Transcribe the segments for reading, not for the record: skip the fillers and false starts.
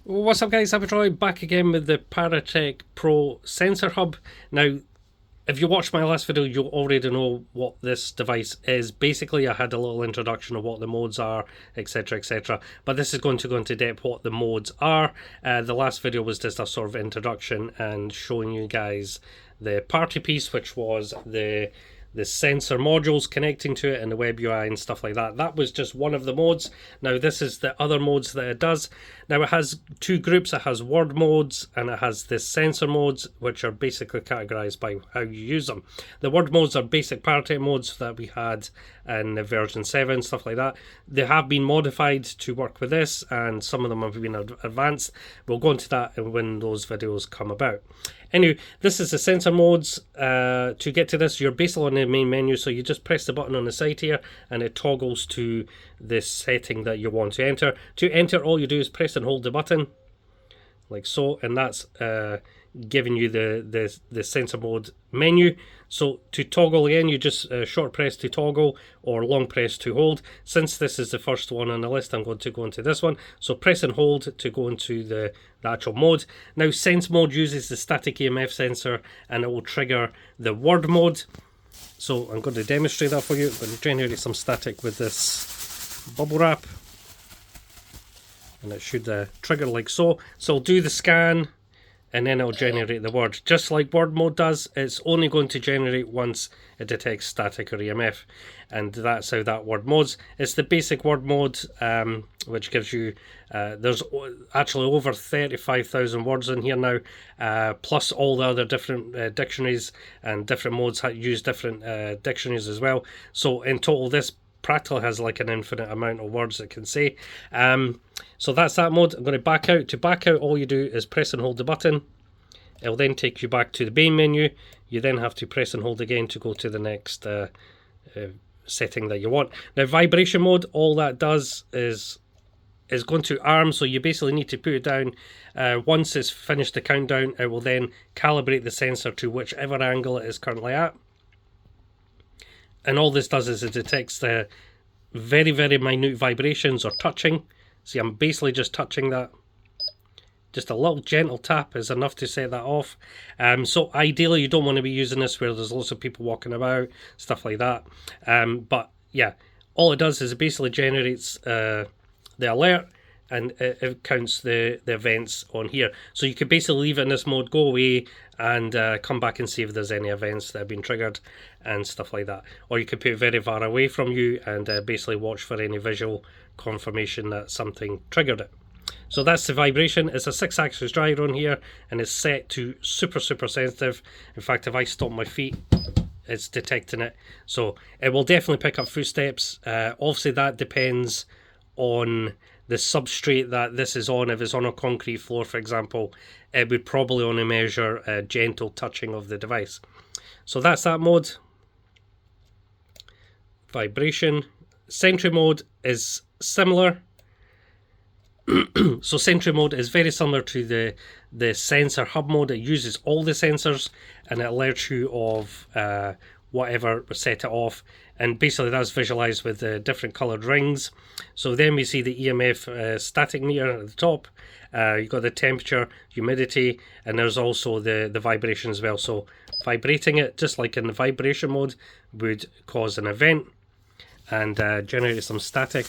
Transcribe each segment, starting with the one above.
What's up guys, Troy back again with the Paratek Pro Sensor Hub. Now, if you watched my last video, you already know what this device is. Basically, I had a little introduction of what the modes are, etc, etc. But this is going to go into depth what the modes are. The last video was just a sort of introduction and showing you guys the party piece, which was the sensor modules connecting to it and the web UI and stuff like that. That was just one of the modes. Now this is the other modes that it does. Now it has two groups. It has word modes and it has the sensor modes, which are basically categorized by how you use them. The word modes are basic Paratek modes that we had in the version 7, stuff like that. They have been modified to work with this and some of them have been advanced. We'll go into that when those videos come about. Anyway, this is the sensor modes. To get to this, you're basically on the main menu, so you just press the button on the side here and it toggles to the setting that you want to enter. To enter, all you do is press and hold the button like so, and that's giving you the sensor mode menu. So to toggle again, you just short press to toggle or long press to hold. Since this is the first one on the list, I'm going to go into this one. So press and hold to go into the actual mode. Now sense mode uses the static EMF sensor and it will trigger the word mode. So I'm going to demonstrate that for you. I'm going to generate some static with this bubble wrap. And it should trigger like so. So I'll do the scan and then it'll generate the word. Just like word mode does, it's only going to generate once it detects static or EMF. And that's how that word modes. It's the basic word mode, which gives you, there's actually over 35,000 words in here now, plus all the other different dictionaries, and different modes use different dictionaries as well. So in total, this practically has like an infinite amount of words it can say. So that's that mode. I'm going to back out. To back out, all you do is press and hold the button. It'll then take you back to the main menu. You then have to press and hold again to go to the next setting that you want. Now vibration mode, all that does is going to arm, so you basically need to put it down. Once it's finished the countdown, it will then calibrate the sensor to whichever angle it is currently at. And all this does is it detects the very, very minute vibrations or touching. See, I'm basically just touching that. Just a little gentle tap is enough to set that off. So ideally you don't want to be using this where there's lots of people walking about, stuff like that. But yeah, all it does is it basically generates the alert and it counts the events on here. So you could basically leave it in this mode, go away, and come back and see if there's any events that have been triggered and stuff like that. Or you could put it very far away from you and basically watch for any visual confirmation that something triggered it. So that's the vibration. It's a 6-axis gyro on here and it's set to super sensitive. In fact, if I stomp my feet, it's detecting it. So it will definitely pick up footsteps. Obviously that depends on the substrate that this is on. If it's on a concrete floor, for example, it would probably only measure a gentle touching of the device. So that's that mode. Vibration. Sentry mode is similar. So sentry mode is very similar to the sensor hub mode. It uses all the sensors and it alerts you of whatever set it off, and basically that's visualized with the different colored rings. So then we see the EMF static meter at the top. You've got the temperature, humidity, and there's also the vibration as well. So vibrating it, just like in the vibration mode, would cause an event and generate some static.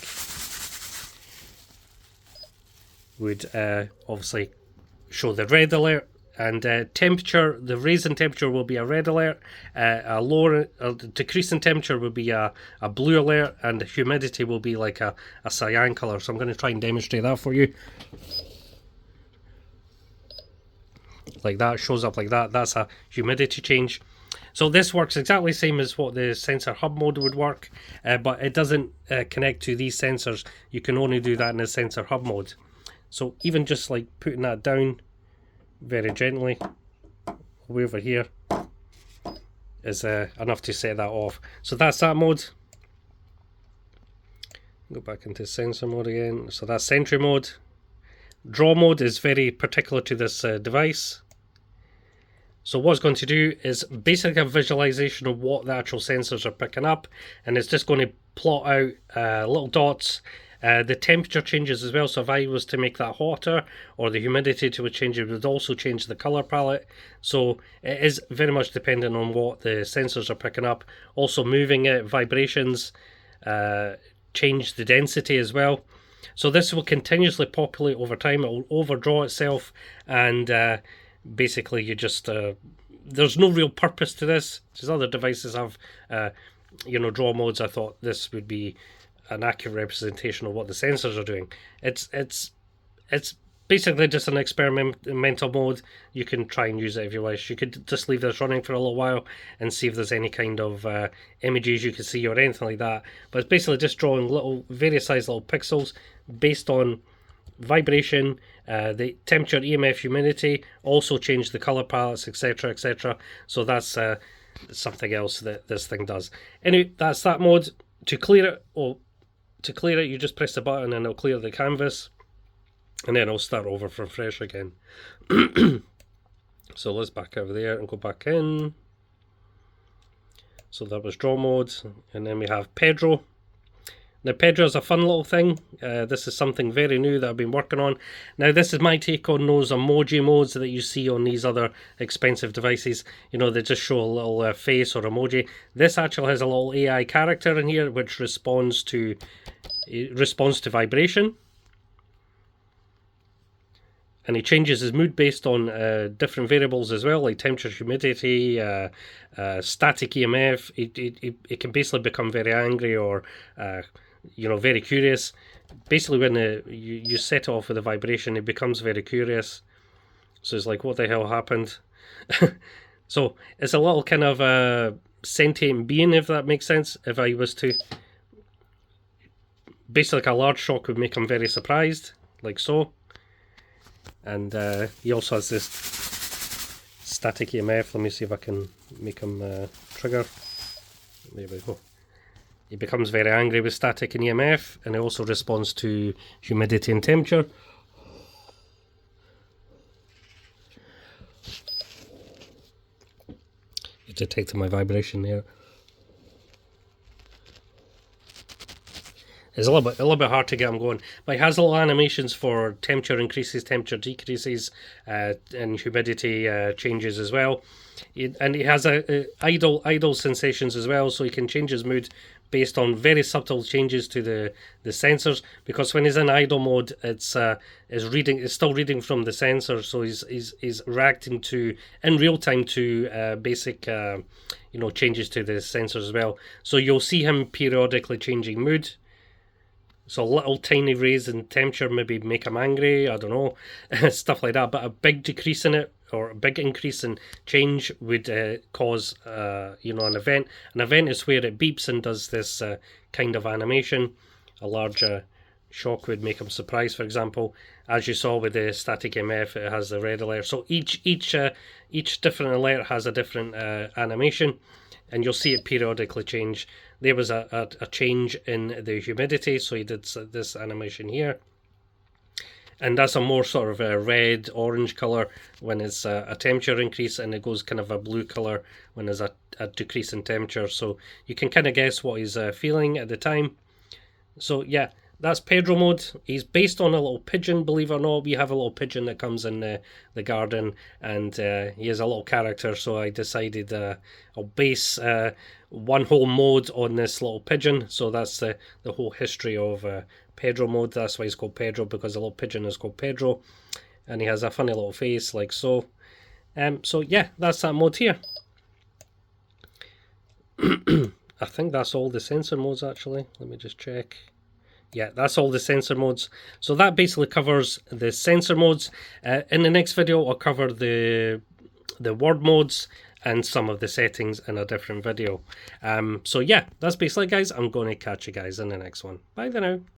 Would obviously show the red alert. And temperature, the raise in temperature will be a red alert, a lower, decrease in temperature will be a blue alert, and the humidity will be like a cyan colour. So I'm going to try and demonstrate that for you. Like that, shows up like that. That's a humidity change. So this works exactly the same as what the sensor hub mode would work, but it doesn't connect to these sensors. You can only do that in the sensor hub mode. So even just like putting that down very gently way over here is enough to set that off. So that's that mode. Go back into sensor mode again. So that's sentry mode. Draw mode is very particular to this device. So what it's going to do is basically a visualization of what the actual sensors are picking up, and it's just going to plot out little dots The temperature changes as well, so if I was to make that hotter, or the humidity to change, it would also change the color palette. So it is very much dependent on what the sensors are picking up. Also moving it, vibrations, change the density as well. So this will continuously populate over time. It will overdraw itself, and basically you just there's no real purpose to this. Because other devices have draw modes. I thought this would be an accurate representation of what the sensors are doing. It's basically just an experimental mode. You can try and use it if you wish. You could just leave this running for a little while and see if there's any kind of images you can see or anything like that. But it's basically just drawing little various size little pixels based on vibration, the temperature, EMF, humidity, also change the color palettes, etc, etc. So that's something else that this thing does. Anyway, that's that mode. To clear it, you just press the button and it'll clear the canvas, and then I'll start over from fresh again. So let's back over there and go back in. So that was draw mode, and then we have Pedro. Now Pedro is a fun little thing. This is something very new that I've been working on. Now this is my take on those emoji modes that you see on these other expensive devices. They just show a little face or emoji. This actually has a little AI character in here which responds to vibration. And he changes his mood based on different variables as well, like temperature, humidity, static EMF. It can basically become very angry or very curious. Basically, when you set it off with a vibration, it becomes very curious. So it's like, what the hell happened? So it's a little kind of sentient being, if that makes sense. If I was to, basically, like a large shock would make him very surprised, like so. And he also has this static EMF. Let me see if I can make him trigger. There we go. He becomes very angry with static and EMF, and it also responds to humidity and temperature. It detected my vibration there. It's a little bit hard to get him going, but it has little animations for temperature increases, temperature decreases, and humidity changes as well. And it has idle sensations as well, so he can change his mood based on very subtle changes to the sensors. Because when he's in idle mode, it's still reading from the sensor, so he's reacting to in real time to basic changes to the sensors as well. So you'll see him periodically changing mood. So little tiny raise in temperature maybe make him angry, I don't know, stuff like that. But a big decrease in it or a big increase in change would cause an event. An event is where it beeps and does this kind of animation. A large shock would make him surprised, for example. As you saw with the static EMF, it has the red alert. So each different alert has a different animation, and you'll see it periodically change. There was a change in the humidity, so he did this animation here. And that's a more sort of a red, orange colour when it's a temperature increase, and it goes kind of a blue colour when there's a decrease in temperature. So you can kind of guess what he's feeling at the time. So yeah, that's Pedro mode. He's based on a little pigeon, believe it or not. We have a little pigeon that comes in the garden, and he is a little character, so I decided I'll base one whole mode on this little pigeon. So that's the whole history of Pedro mode. That's why he's called Pedro, because the little pigeon is called Pedro, and he has a funny little face like so. So yeah, that's that mode here. I think that's all the sensor modes actually. Let me just check. Yeah, that's all the sensor modes. So that basically covers the sensor modes. In the next video, I'll cover the word modes and some of the settings in a different video. So yeah, that's basically it, guys. I'm going to catch you guys in the next one. Bye for now.